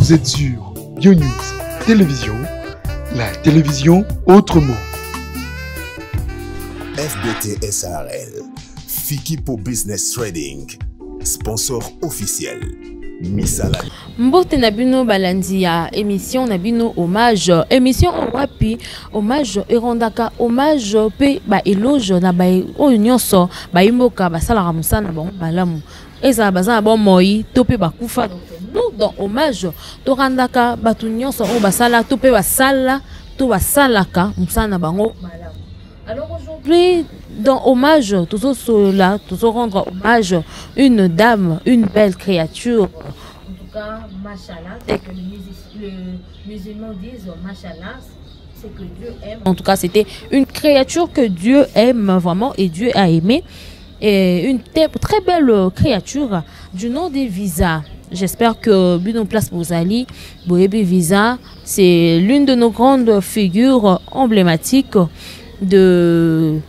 Vous êtes sur BioNews Télévision, la télévision autrement. FBT SARL, Fikipo Business Trading, sponsor officiel. Misala. Mbote Nabino Balandia, émission Nabino hommage, émission Wapi, hommage Erondaka, hommage pe ba éloge na ba union so ba imboka ba sala ramusana ba malamu. Eza baza bon moi topé ba kufa. Nous dans hommage to randaka ba union so ba sala topé ba sala to ba salaka musana bango malamu. Alors aujourd'hui, dans hommage, tout cela, tout rendre hommage une dame, une belle créature. En tout cas, machallah, c'est que les musulmans disent machallah, c'est que Dieu aime. En tout cas, c'était une créature que Dieu aime vraiment et Dieu a aimé. Et une très belle créature du nom de Visa. J'espère que Bino Place Bozali, Boébi Visa, c'est l'une de nos grandes figures emblématiques de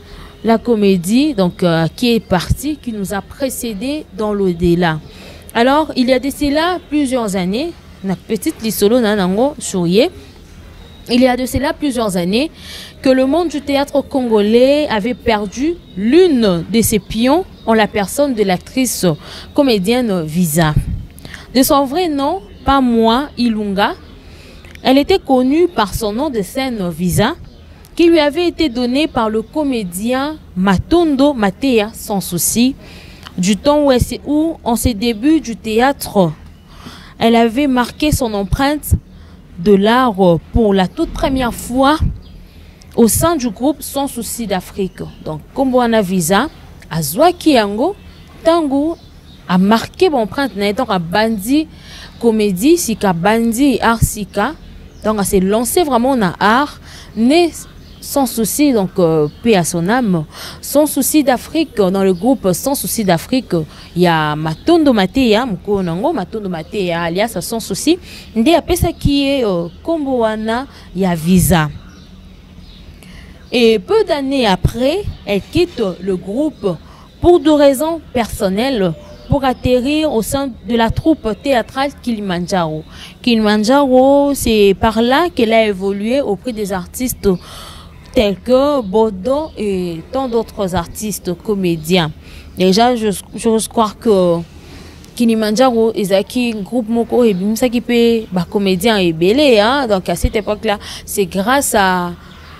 la comédie, donc qui est partie, qui nous a précédé dans l'au-delà. Alors, il y a de cela plusieurs années, la petite Lissolo Nanango Chourié, il y a de cela plusieurs années que le monde du théâtre congolais avait perdu l'une de ses pions en la personne de l'actrice comédienne Visa. De son vrai nom, pas moi, Ilunga, elle était connue par son nom de scène Visa, qui lui avait été donné par le comédien Matondo Matea, sans souci, du temps où en ses débuts du théâtre, elle avait marqué son empreinte de l'art pour la toute première fois au sein du groupe Sans Souci d'Afrique. Donc, Komboana Visa, Azwaki Yango, Tango, a marqué mon empreinte, donc à Bandi comédie, Sika Bandi art Sika, donc elle s'est lancée vraiment dans l'art, né Sans Souci, donc paix à son âme, Sans Souci d'Afrique, dans le groupe Sans Souci d'Afrique, il y a Matondo Matea, Matondo Matea, alias Sans Souci, Nde Apesa qui est Komboana, il y a Visa. Et peu d'années après, elle quitte le groupe pour des raisons personnelles, pour atterrir au sein de la troupe théâtrale Kilimanjaro. Kilimanjaro, c'est par là qu'elle a évolué auprès des artistes tels que Bodo et tant d'autres artistes comédiens. Déjà, j'ose croire que Kilimanjaro, Ezaki, groupe Moko et Bimsa qui peut comédien et belé. Donc à cette époque-là, c'est grâce à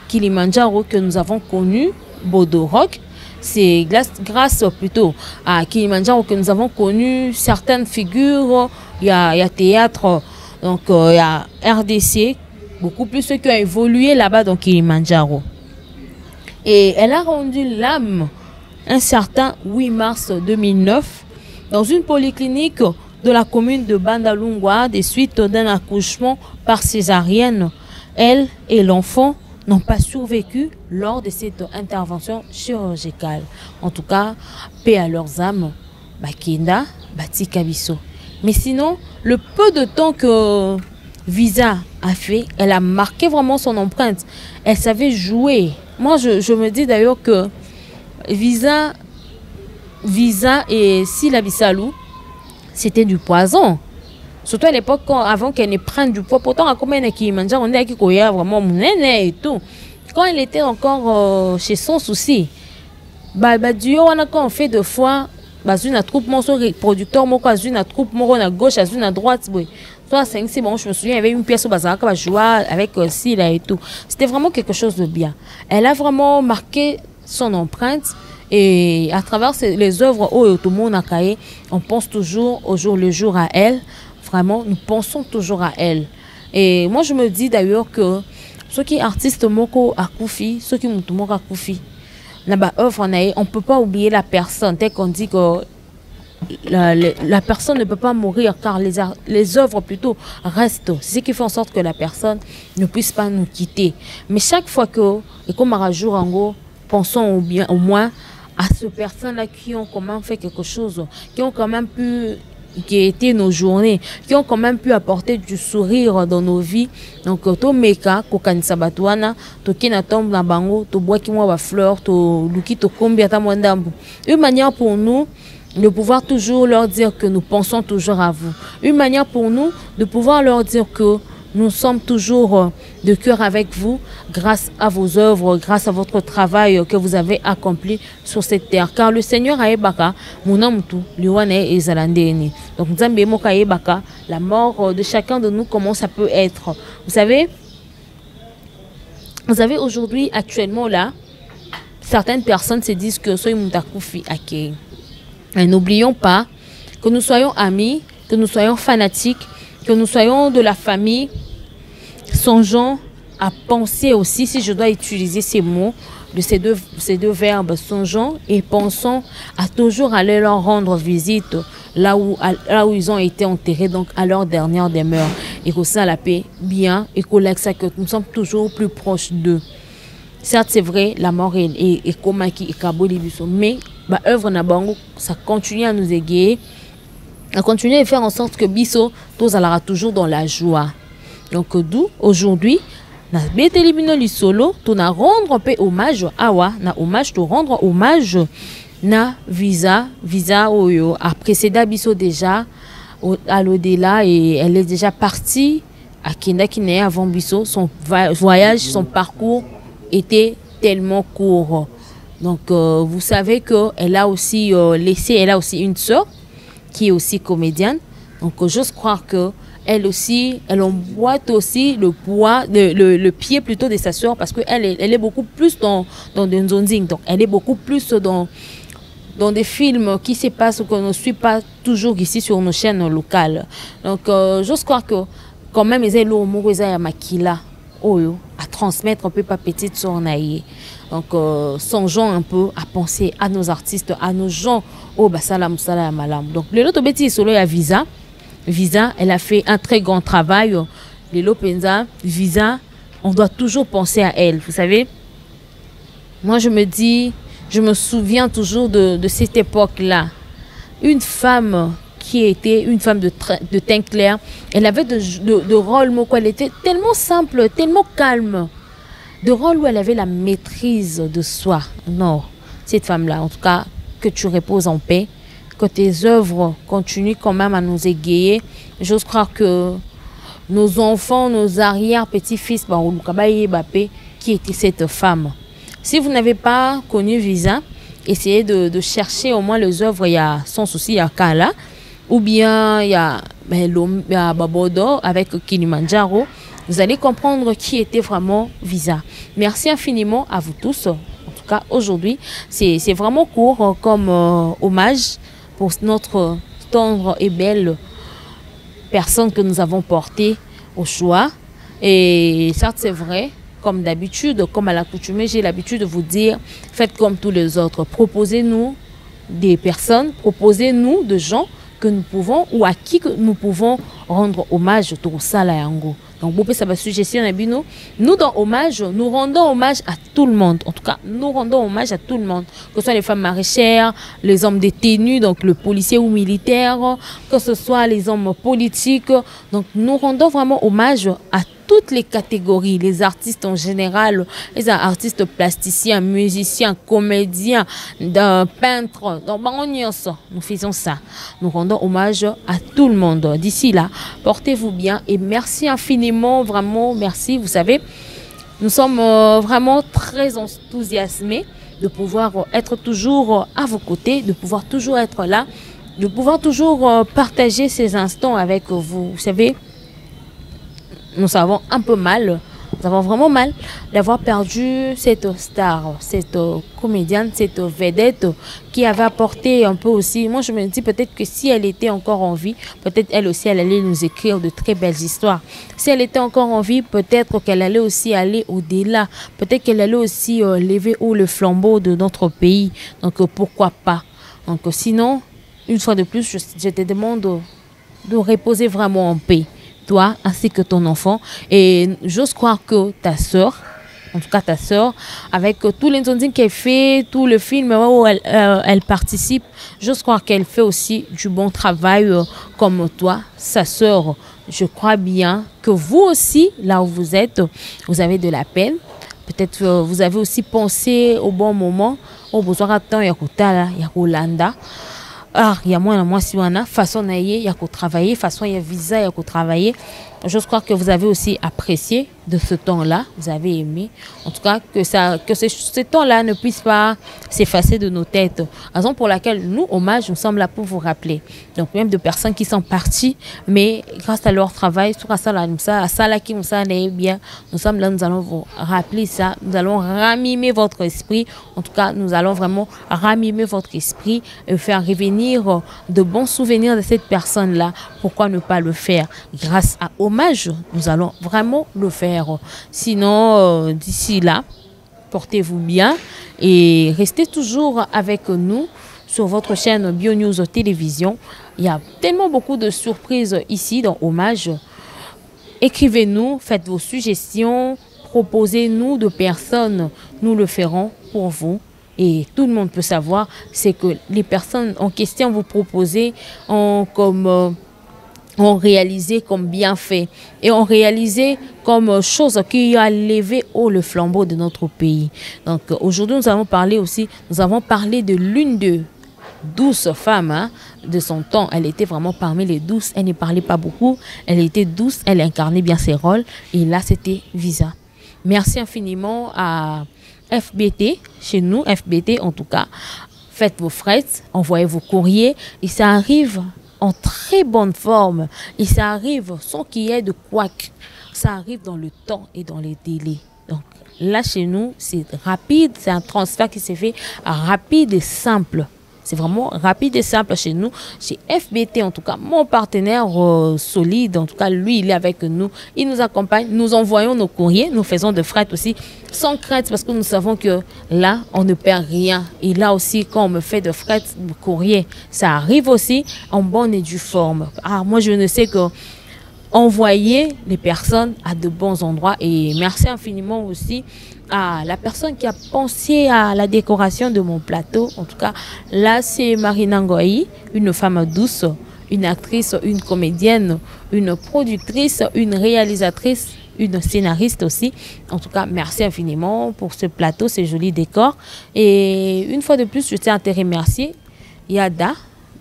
Kilimanjaro que nous avons connu Bodo Rock. C'est grâce plutôt à Kilimanjaro que nous avons connu certaines figures. Il y a théâtre, donc il y a RDC, beaucoup plus ceux qui ont évolué là-bas dans Kilimanjaro. Et elle a rendu l'âme un certain 8 mars 2009 dans une polyclinique de la commune de Bandalungwa des suites d'un accouchement par césarienne. Elle et l'enfant n'ont pas survécu lors de cette intervention chirurgicale. En tout cas, paix à leurs âmes, Bakenda, Bati Kabiso. Mais sinon, le peu de temps que Visa a fait, elle a marqué vraiment son empreinte. Elle savait jouer. Moi, je me dis d'ailleurs que Visa et Sila Bissalou, c'était du poison. Surtout à l'époque, avant qu'elle ne prenne du poids. Pourtant, à combien qui mangeait, on est qui couillait vraiment et tout. Quand elle était encore chez Sans Souci, Dieu, on a quand on fait deux fois, une troupe, mon producteur, mon une troupe, mon à gauche, une à droite. Soit 5, c'est bon, je me souviens, il y avait une pièce au bazar qui va jouer avec Sila et tout. C'était vraiment quelque chose de bien. Elle a vraiment marqué son empreinte. Et à travers les œuvres où tout le monde a caillé, on pense toujours au jour le jour à elle. Vraiment, nous pensons toujours à elle. Et moi, je me dis d'ailleurs que ceux qui artistes moko à Koufi, ceux qui moko à Koufi, là-bas, œuvre, on ne peut pas oublier la personne. Dès qu'on dit que la personne ne peut pas mourir, car les œuvres plutôt restent. C'est ce qui fait en sorte que la personne ne puisse pas nous quitter. Mais chaque fois que, et comme à jour en gros, pensons au moins à ces personnes-là qui ont quand même fait quelque chose, qui ont quand même pu guetter nos journées, qui ont quand même pu apporter du sourire dans nos vies. Donc, to meka, kokanisa batuana, to kina tombe na bango, to bois qui moi ba fleur, to luki to kombi ata mwandambu. Une manière pour nous de pouvoir toujours leur dire que nous pensons toujours à vous. Une manière pour nous de pouvoir leur dire que nous sommes toujours de cœur avec vous grâce à vos œuvres, grâce à votre travail que vous avez accompli sur cette terre. Car le Seigneur a ebaka, munamutu, liwane et zalandeni. Donc Nzambe moka ebaka, la mort de chacun de nous, comment ça peut être. Vous savez aujourd'hui, actuellement là, certaines personnes se disent que soy mutakufi ake. Et n'oublions pas que nous soyons amis, que nous soyons fanatiques, que nous soyons de la famille, songeons à penser aussi, si je dois utiliser ces mots, de ces deux verbes, songeons et pensons à toujours aller leur rendre visite là où ils ont été enterrés, donc à leur dernière demeure. Et que ça la paix bien et que nous sommes toujours plus proches d'eux. Certes, c'est vrai, la mort est comme qui est kaboli biso, mais bah œuvre na bango, ça continue à nous égayer, à continuer à faire en sorte que biso tous allara toujours dans la joie. Donc d'où aujourd'hui na beteli bino li solo, to na rendre un peu hommage awa, na hommage to rendre hommage na visa oyo a précédé biso déjà à l'au-delà et elle est déjà partie à Kine avant biso. Son voyage, son parcours était tellement court. Donc vous savez qu'elle a aussi laissé, elle a aussi une sœur qui est aussi comédienne. Donc j'ose croire que elle aussi, elle emboîte aussi le poids, le pied plutôt de sa sœur, parce qu'elle est beaucoup plus dans des zonzing. Donc elle est beaucoup plus dans des films qui se passent ou qu'on ne suit pas toujours ici sur nos chaînes locales. Donc j'ose croire que quand même ils ont le makila à transmettre un peu par petite sœur naïe. Donc songeons un peu à penser à nos artistes, à nos gens au basala musala malam. Donc le lot beti solo ya Visa, elle a fait un très grand travail. Les Lopenza, Visa, on doit toujours penser à elle. Vous savez, moi je me souviens toujours de cette époque-là. Une femme qui était une femme de teint clair, elle avait de rôles, elle était tellement simple, tellement calme. De rôle où elle avait la maîtrise de soi. Non, cette femme-là, en tout cas, que tu reposes en paix. Que tes œuvres continuent quand même à nous égayer. J'ose croire que nos enfants, nos arrière-petits-fils, qui était cette femme. Si vous n'avez pas connu Visa, essayez de chercher au moins les œuvres. Il y a Sans Souci, il y a Kala, ou bien il y a Babodo avec Kilimanjaro. Vous allez comprendre qui était vraiment Visa. Merci infiniment à vous tous. En tout cas, aujourd'hui, c'est vraiment court comme hommage pour notre tendre et belle personne que nous avons portée au choix. Et certes, c'est vrai, comme d'habitude, comme à l'accoutumée, j'ai l'habitude de vous dire, faites comme tous les autres. Proposez-nous des personnes, proposez-nous de gens que nous pouvons ou à qui que nous pouvons rendre hommage au Salayango. Donc, ça va suggestion nous dans hommage, nous rendons hommage à tout le monde. En tout cas, nous rendons hommage à tout le monde. Que ce soit les femmes maraîchères, les hommes détenus, donc le policier ou militaire, que ce soit les hommes politiques. Donc, nous rendons vraiment hommage à toutes les catégories, les artistes en général, les artistes plasticiens, musiciens, comédiens, peintres. Donc, nous faisons ça. Nous rendons hommage à tout le monde. D'ici là, portez-vous bien et merci infiniment, vraiment merci. Vous savez, nous sommes vraiment très enthousiasmés de pouvoir être toujours à vos côtés, de pouvoir toujours être là, de pouvoir toujours partager ces instants avec vous. Vous savez, nous avons un peu mal, nous avons vraiment mal d'avoir perdu cette star, cette comédienne, cette vedette qui avait apporté un peu aussi. Moi, je me dis peut-être que si elle était encore en vie, peut-être elle aussi, elle allait nous écrire de très belles histoires. Si elle était encore en vie, peut-être qu'elle allait aussi aller au-delà. Peut-être qu'elle allait aussi lever haut le flambeau de notre pays. Donc, pourquoi pas? Donc, sinon, une fois de plus, je te demande de reposer vraiment en paix. Toi ainsi que ton enfant, et j'ose croire que ta soeur, en tout cas ta soeur, avec tous les endings qu'elle fait, tout le film où elle participe, j'ose croire qu'elle fait aussi du bon travail comme toi, sa soeur. Je crois bien que vous aussi, là où vous êtes, vous avez de la peine. Peut-être vous avez aussi pensé au bon moment, au besoin de temps, il y a Rolanda. ah, il y a moi si on a façon il y a qu'au travailler, façon il y a visa, il y a qu'au travailler. Je crois que vous avez aussi apprécié de ce temps-là, vous avez aimé. En tout cas, que ce temps-là ne puisse pas s'effacer de nos têtes. Raison pour laquelle nous, Hommage, nous sommes là pour vous rappeler. Donc, même de personnes qui sont parties, mais grâce à leur travail, tout à ça, qui nous bien, nous sommes là, nous allons vous rappeler ça. Nous allons ramimer votre esprit. En tout cas, nous allons vraiment ramimer votre esprit et faire revenir de bons souvenirs de cette personne-là. Pourquoi ne pas le faire? Grâce à Hommage, nous allons vraiment le faire. Sinon, d'ici là, portez-vous bien et restez toujours avec nous sur votre chaîne BioNews Télévision. Il y a tellement beaucoup de surprises ici dans Hommage. Écrivez-nous, faites vos suggestions, proposez-nous de personnes. Nous le ferons pour vous. Et tout le monde peut savoir, c'est que les personnes en question vous proposez ont réalisé comme bienfait et ont réalisé comme chose qui a levé haut le flambeau de notre pays. Donc aujourd'hui, nous avons parlé de l'une de 12 femmes de son temps. Elle était vraiment parmi les 12. Elle ne parlait pas beaucoup. Elle était douce. Elle incarnait bien ses rôles. Et là, c'était Visa. Merci infiniment à FBT, chez nous, FBT en tout cas. Faites vos frais, envoyez vos courriers et ça arrive en très bonne forme et ça arrive sans qu'il y ait de couac. Ça arrive dans le temps et dans les délais. Donc là chez nous, c'est rapide, c'est un transfert qui s'est fait rapide et simple. C'est vraiment rapide et simple chez nous, chez FBT en tout cas. Mon partenaire solide, en tout cas lui, il est avec nous. Il nous accompagne, nous envoyons nos courriers, nous faisons de fret aussi sans crainte parce que nous savons que là, on ne perd rien. Et là aussi, quand on me fait de fret, de courrier, ça arrive aussi en bonne et due forme. Ah, moi, je ne sais que envoyer les personnes à de bons endroits. Et merci infiniment aussi à la personne qui a pensé à la décoration de mon plateau. En tout cas, là, c'est Marina Ngoyi, une femme douce, une actrice, une comédienne, une productrice, une réalisatrice, une scénariste aussi. En tout cas, merci infiniment pour ce plateau, ces jolis décors. Et une fois de plus, je tiens à te remercier, Yada,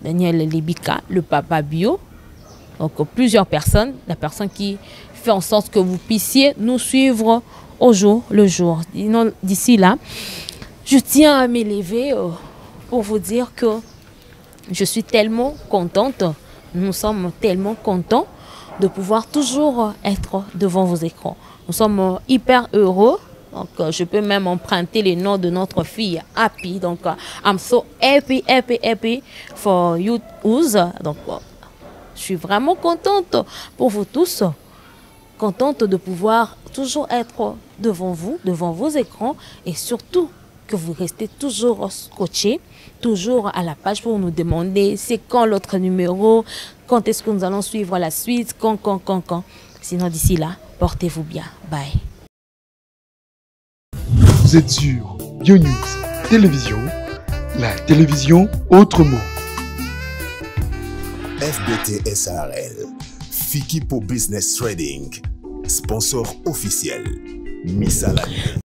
Daniel Libika, le papa bio. Donc, plusieurs personnes, la personne qui fait en sorte que vous puissiez nous suivre au jour le jour. D'ici là, je tiens à m'élever pour vous dire que je suis tellement contente, nous sommes tellement contents de pouvoir toujours être devant vos écrans. Nous sommes hyper heureux. Donc, je peux même emprunter le nom de notre fille, Happy. Donc, I'm so happy for you, Uz. Donc, je suis vraiment contente pour vous tous. Contente de pouvoir toujours être devant vous, devant vos écrans et surtout que vous restez toujours scotchés, toujours à la page pour nous demander c'est quand l'autre numéro, quand est-ce que nous allons suivre la suite, quand. Sinon d'ici là, portez-vous bien. Bye. Vous êtes sur BioNews Télévision, la télévision autrement. FBT SARL, Fiki pour Business Trading, sponsor officiel, Missalani.